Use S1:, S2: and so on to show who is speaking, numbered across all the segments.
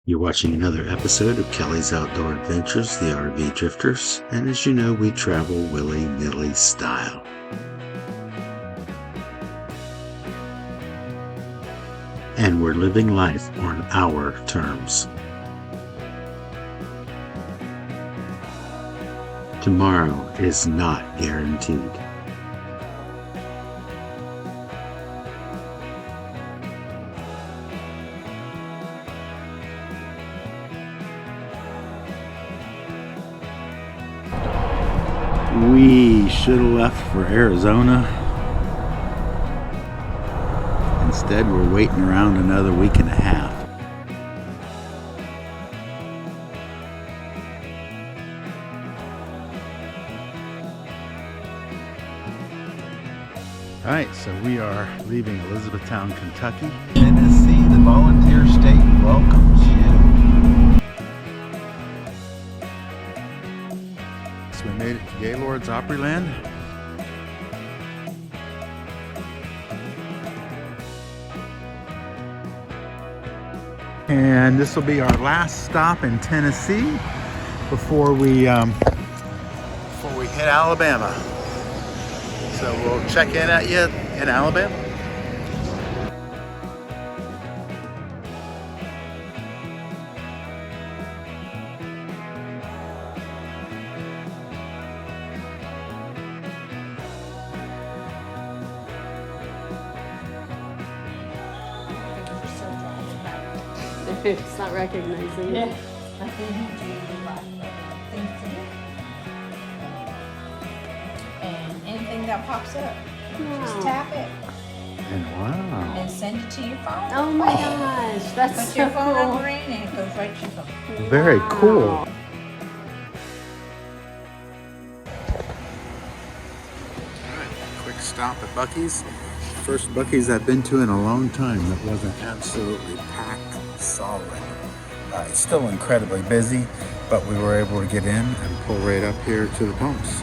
S1: You're watching another episode of Kelley's Outdoor Adventures, the RV Drifters, and as you know, we travel willy-nilly style. And we're living life on our terms. Tomorrow is not guaranteed. We should have left for Arizona. Instead, we're waiting around another week and a half. All right, so we are leaving Elizabethtown, Kentucky. Tennessee, the volunteer state welcomes you. So we made it to Gaylord's Opryland. And this will be our last stop in Tennessee before we hit Alabama. So we'll check in at you in Alabama.
S2: It's not recognizing it.
S3: And anything that pops up, just
S2: Wow.
S3: tap it
S1: And wow.
S3: and send it to your phone.
S2: Oh my gosh, that's
S3: Put
S2: so
S3: your phone
S2: cool.
S3: number in and it goes right to your phone.
S1: Very cool.
S2: Wow.
S1: Quick stop at Buc-ee's. First Buc-ee's I've been to in a long time that wasn't absolutely packed solid. It's still incredibly busy, but we were able to get in and pull right up here to the pumps,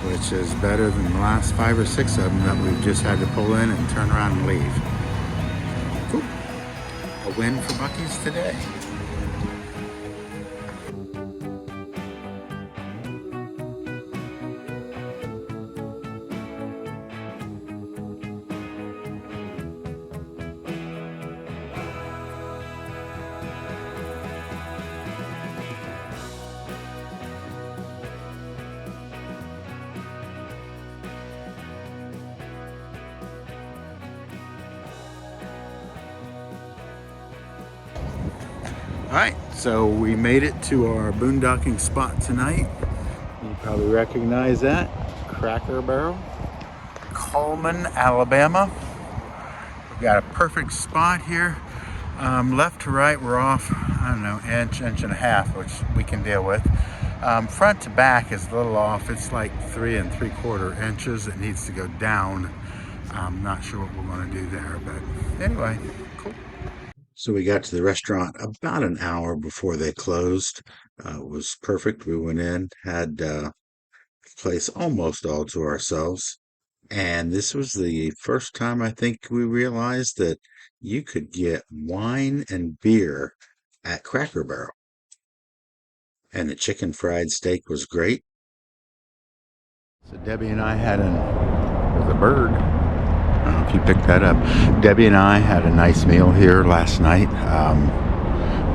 S1: which is better than the last 5 or 6 of them that we've just had to pull in and turn around and leave. Cool. A win for Buc-ee's today. Alright, so we made it to our boondocking spot tonight. You probably recognize that. Cracker Barrel. Cullman, Alabama. We've got a perfect spot here. Left to right, we're off, I don't know, inch and a half, which we can deal with. Front to back is a little off. It's like 3 3/4 inches. It needs to go down. I'm not sure what we're going to do there, but anyway, cool. So we got to the restaurant about an hour before they closed. It was perfect. We went in, had the place almost all to ourselves. And this was the first time I think we realized that you could get wine and beer at Cracker Barrel. And the chicken fried steak was great. So Debbie and I had there's a bird. I don't know if you picked that up. Debbie and I had a nice meal here last night.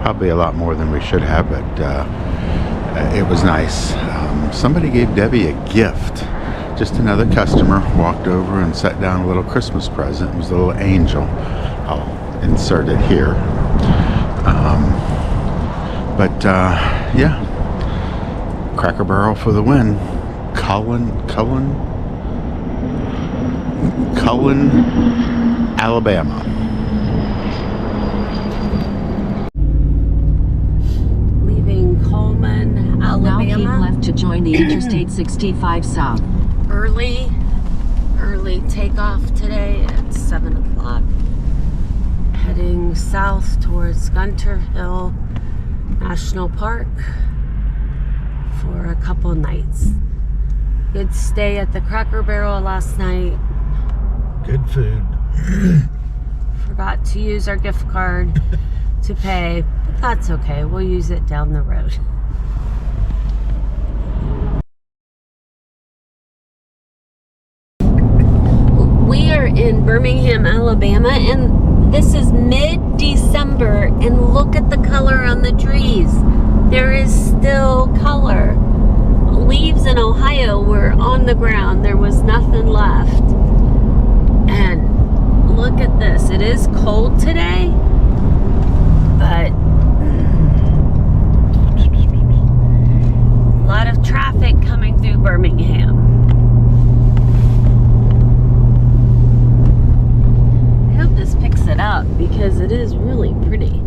S1: Probably a lot more than we should have, but it was nice. Somebody gave Debbie a gift. Just another customer walked over and set down a little Christmas present. It was a little angel. I'll insert it here. Yeah, Cracker Barrel for the win. Cullman, Alabama.
S2: Leaving Cullman,
S4: Now keep
S2: Alabama.
S4: left to join the Interstate 65 South.
S2: Early takeoff today at 7 o'clock. Heading south towards Gunter Hill National Park for a couple nights. Good stay at the Cracker Barrel last night.
S1: Good food.
S2: Forgot to use our gift card to pay, but that's okay. We'll use it down the road. We are in Birmingham, Alabama, and this is mid-December, and look at the color on the trees. There is still color. Leaves in Ohio were on the ground. There was nothing left. And look at this. It is cold today, but a lot of traffic coming through Birmingham. I hope this picks it up because it is really pretty.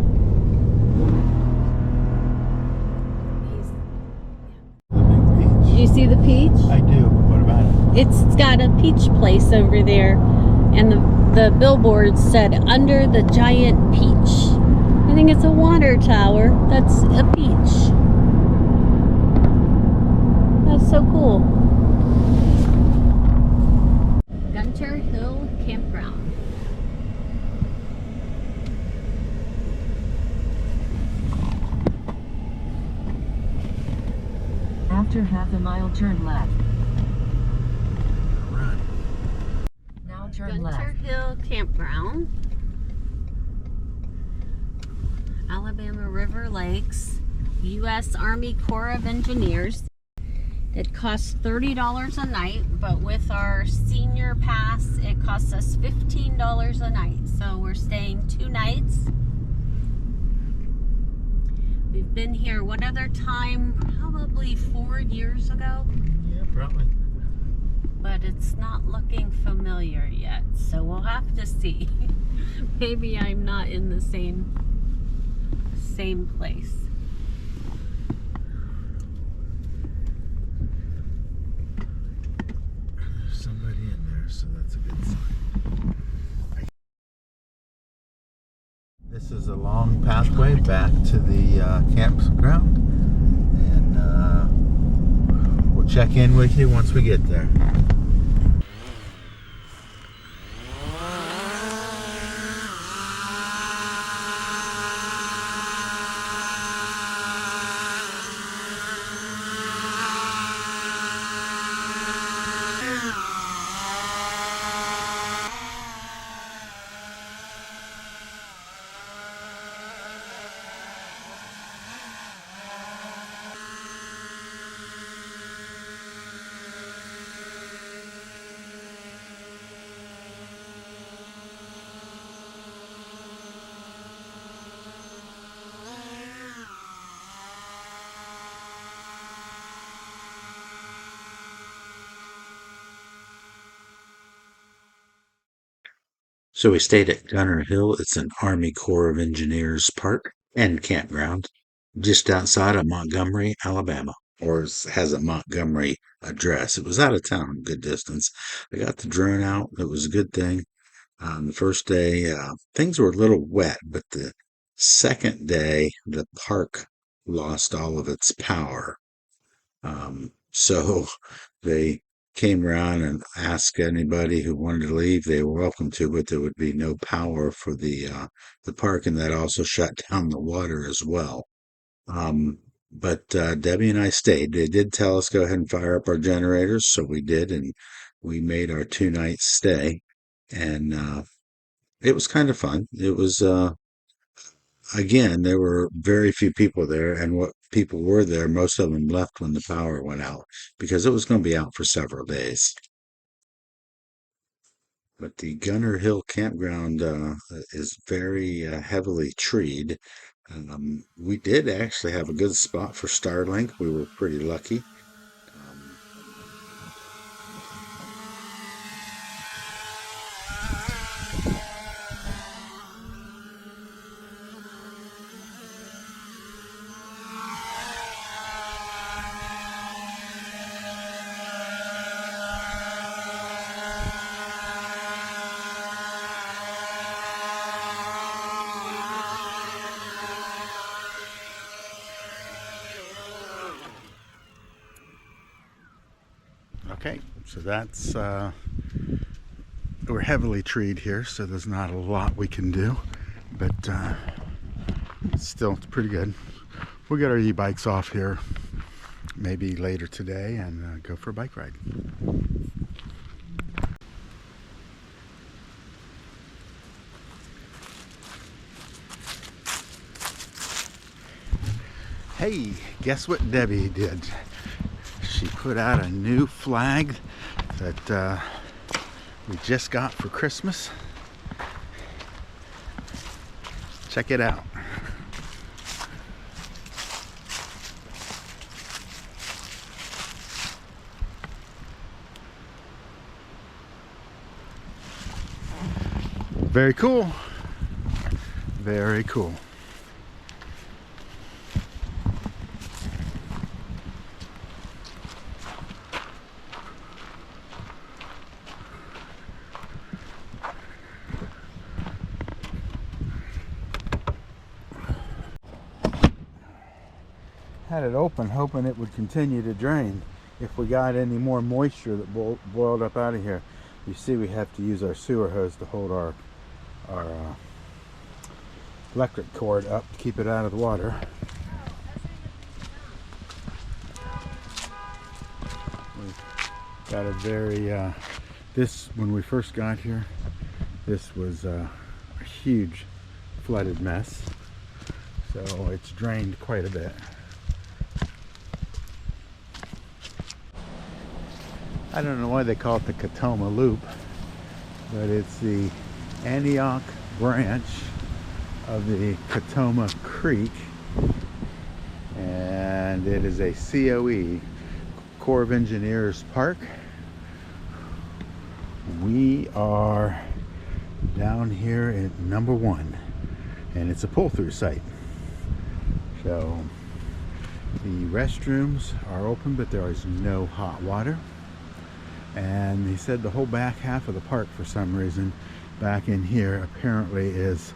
S2: Do you see the peach?
S1: I do. What about it?
S2: It's got a peach place over there, and the billboard said under the giant peach. I think it's a water tower. That's a peach. That's so cool. Gunter Hill Campground.
S4: After half a mile, turn left. Now turn
S2: Gunter
S4: left.
S2: Hill Campground. Alabama River Lakes. U.S. Army Corps of Engineers. It costs $30 a night, but with our senior pass, it costs us $15 a night. So we're staying 2 nights. We've been here one other time, probably 4 years ago,
S1: Yeah, probably.
S2: but it's not looking familiar yet. So we'll have to see. Maybe I'm not in the same place.
S1: There's somebody in there, so that's a good sign. This is a long pathway back to the campground, and we'll check in with you once we get there. So we stayed at Gunter Hill. It's an Army Corps of Engineers park and campground just outside of Montgomery, Alabama, or has a Montgomery address. It was out of town, a good distance. I got the drone out. It was a good thing. The first day, things were a little wet, but the second day, the park lost all of its power. So they came around and asked anybody who wanted to leave. They were welcome to, but there would be no power for the park, and that also shut down the water as well. But Debbie and I stayed. They did tell us go ahead and fire up our generators, so we did, and we made our 2-night stay, and it was kind of fun. It was again, there were very few people there, and what people were there, most of them left when the power went out because it was going to be out for several days. But the Gunter Hill campground is very heavily treed. We did actually have a good spot for Starlink. We were pretty lucky. Okay, so that's, we're heavily treed here, so there's not a lot we can do, but Still, it's pretty good. We'll get our e-bikes off here maybe later today and go for a bike ride. Hey, guess what Debbie did? She put out a new flag that we just got for Christmas. Check it out. Very cool. Very cool. Had it open hoping it would continue to drain if we got any more moisture that boiled up out of here. You see we have to use our sewer hose to hold our electric cord up to keep it out of the water. We've got a very this, when we first got here, this was a huge flooded mess, so it's drained quite a bit. I don't know why they call it the Katoma Loop, but it's the Antioch branch of the Katoma Creek, and it is a COE, Corps of Engineers Park. We are down here at number 1, and it's a pull-through site. So the restrooms are open, but there is no hot water. And he said the whole back half of the park, for some reason, back in here apparently is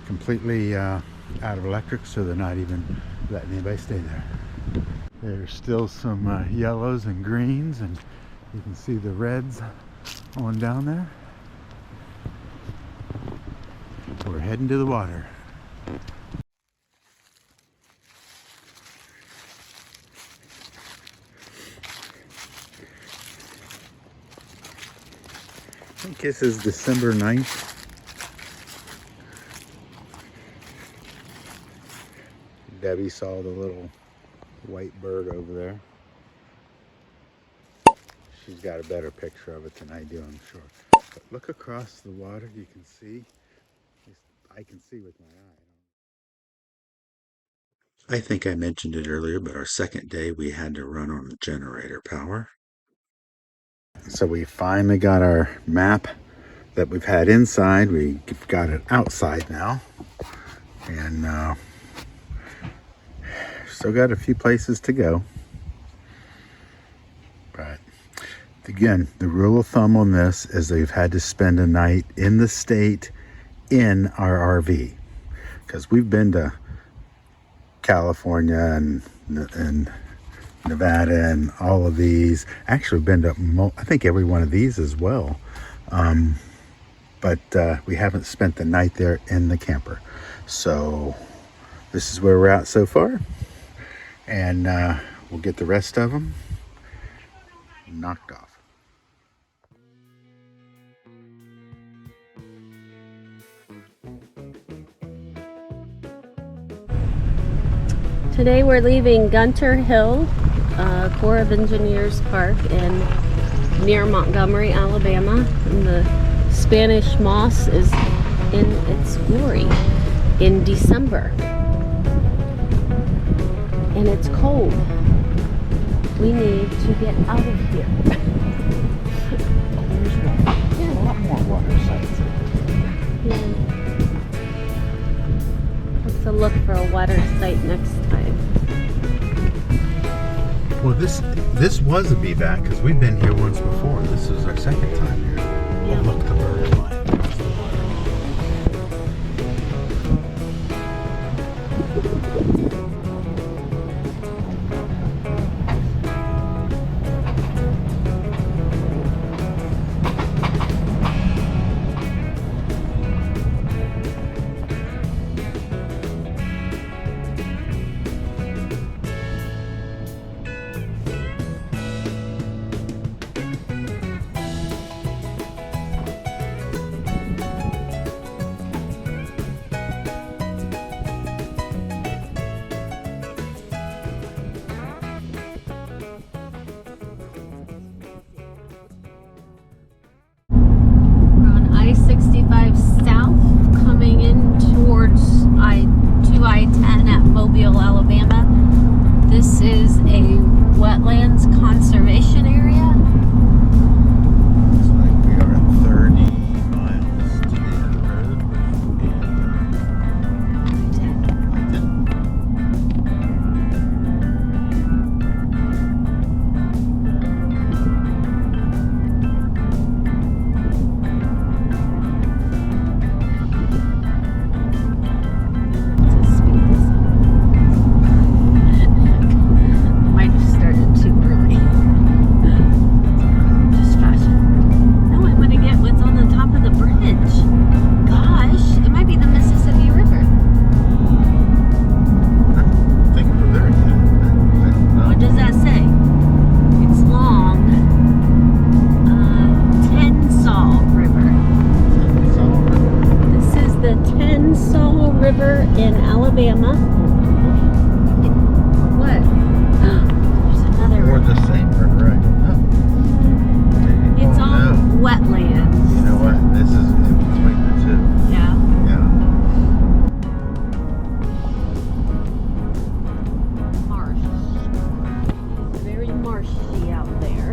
S1: completely out of electric, so they're not even letting anybody stay there. There's still some yellows and greens, and you can see the reds on down there. We're heading to the water. I think this is December 9th. Debbie saw the little white bird over there. She's got a better picture of it than I do, I'm sure. But look across the water, you can see. I can see with my eye. I think I mentioned it earlier, but our second day we had to run on generator power. So we finally got our map that we've had inside. We've got it outside now, and still got a few places to go. But again, the rule of thumb on this is they've had to spend a night in the state in our RV, because we've been to California and Nevada and all of these. Actually, been to I think every one of these as well. But we haven't spent the night there in the camper. So this is where we're at so far. And we'll get the rest of them knocked off.
S2: Today we're leaving Gunter Hill, Corps of Engineers Park near Montgomery, Alabama. And the Spanish moss is in its glory in December. And it's cold. We need to get out of here.
S1: There's a lot more water sites.
S2: Yeah. Let's look for a water site next time.
S1: Well, this was a BVAC because we've been here once before. This is our second time here.
S2: Yeah.
S1: Oh, look, the bird flying.
S2: in Alabama. What? There's another
S1: Or
S2: river.
S1: the same river, I don't know. Maybe.
S2: It's
S1: Oh,
S2: all
S1: no.
S2: wetlands.
S1: You know what? This is in between the two.
S2: Yeah.
S1: Yeah.
S2: Marsh. It's very marshy out there.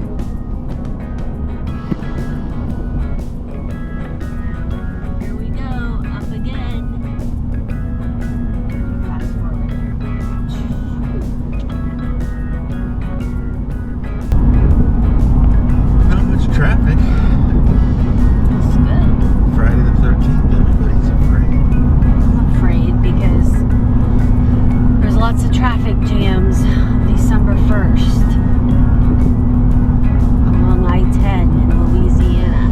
S2: Here we go, up again. Fast forward here.
S1: Not much traffic.
S2: It's good.
S1: Friday the 13th, everybody's afraid.
S2: I'm afraid because there's lots of traffic jams December 1st along I-10 in Louisiana.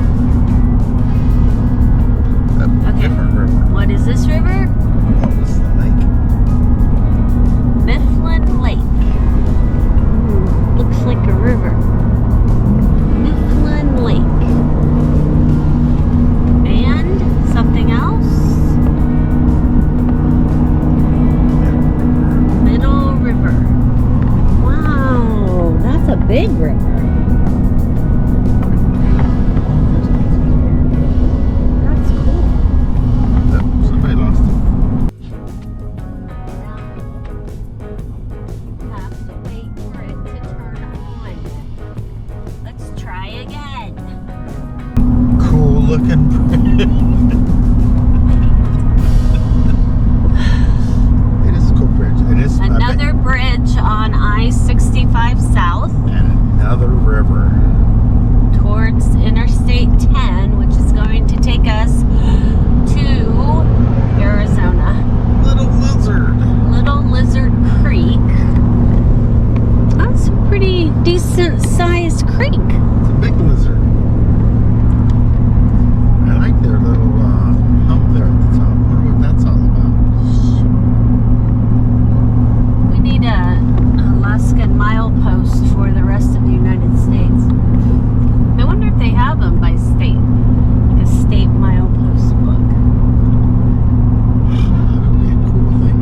S1: A different river.
S2: What is this river?
S1: Oh, this is the lake.
S2: Mifflin Lake. Looks like a river. Mifflin Lake. And something else? Middle River. Wow, that's a big river. That's cool.
S1: Oh, somebody lost it.
S2: Have to wait for it to turn on. Let's try again.
S1: Cool looking bridge. It is a cool bridge. It is
S2: Another bridge on I-65 South
S1: and another river.
S2: towards Interstate 10, which is going to take us to Arizona.
S1: Little lizard.
S2: Little Lizard Creek. That's a pretty decent sized creek.
S1: It's a big lizard. I like their little hump there at the top. I wonder what that's all about.
S2: We need a Alaskan milepost for the rest of the United States. I wonder if they have them by state, like a state milepost book.
S1: That would be a cool thing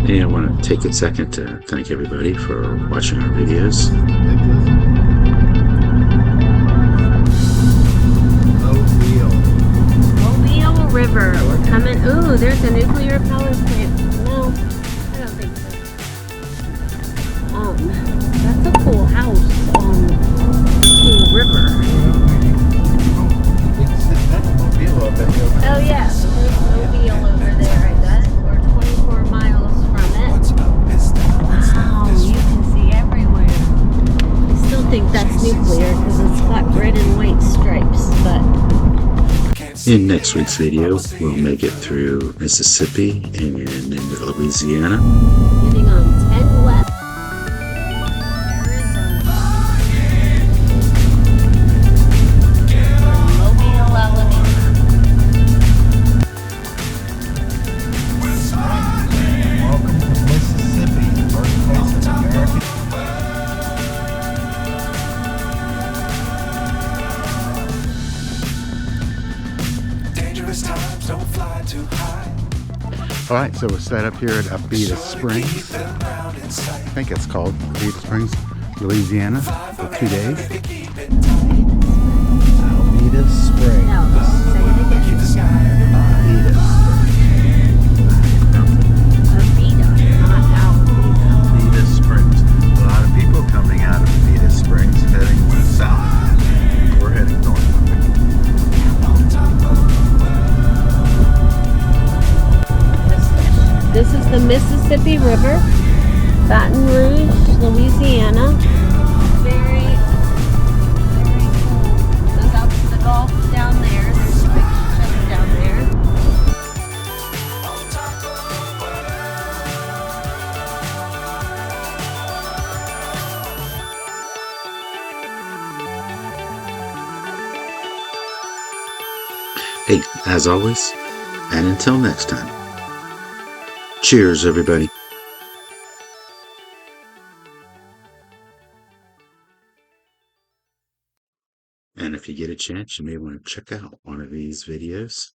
S1: to.
S5: And I want to take a second to thank everybody for watching our videos.
S1: The big lizard.
S2: Mobile River. We're coming. Ooh, there's a nuclear power plant. No, I don't think so. That's a cool house on a cool river. Oh yeah, there's Mobile over there, I bet. We're 24 miles from it. Wow, you can see everywhere. I still think that's nuclear because it's got red and white stripes, but
S5: In next week's video, we'll make it through Mississippi and into Louisiana.
S2: getting on 10 West. Arizona. Mobile, Alabama.
S1: Welcome to Mississippi, birthplace of American.
S6: Dangerous times, don't fly too high.
S1: All right, so we're set up here at Abita Springs. I think it's called Abita Springs, Louisiana, for 2 days. Abita Springs.
S2: No, say it again.
S1: Abita Springs.
S2: Avita, not Alabama.
S1: Abita Springs. A lot of people coming out of Abita Springs heading south. We're heading north.
S2: This is the Mississippi River, Baton Rouge, Louisiana. Very, very cool. Goes out to the Gulf down there. There's a big ship down there.
S5: Hey, as always, and until next time, cheers, everybody. And if you get a chance, you may want to check out one of these videos.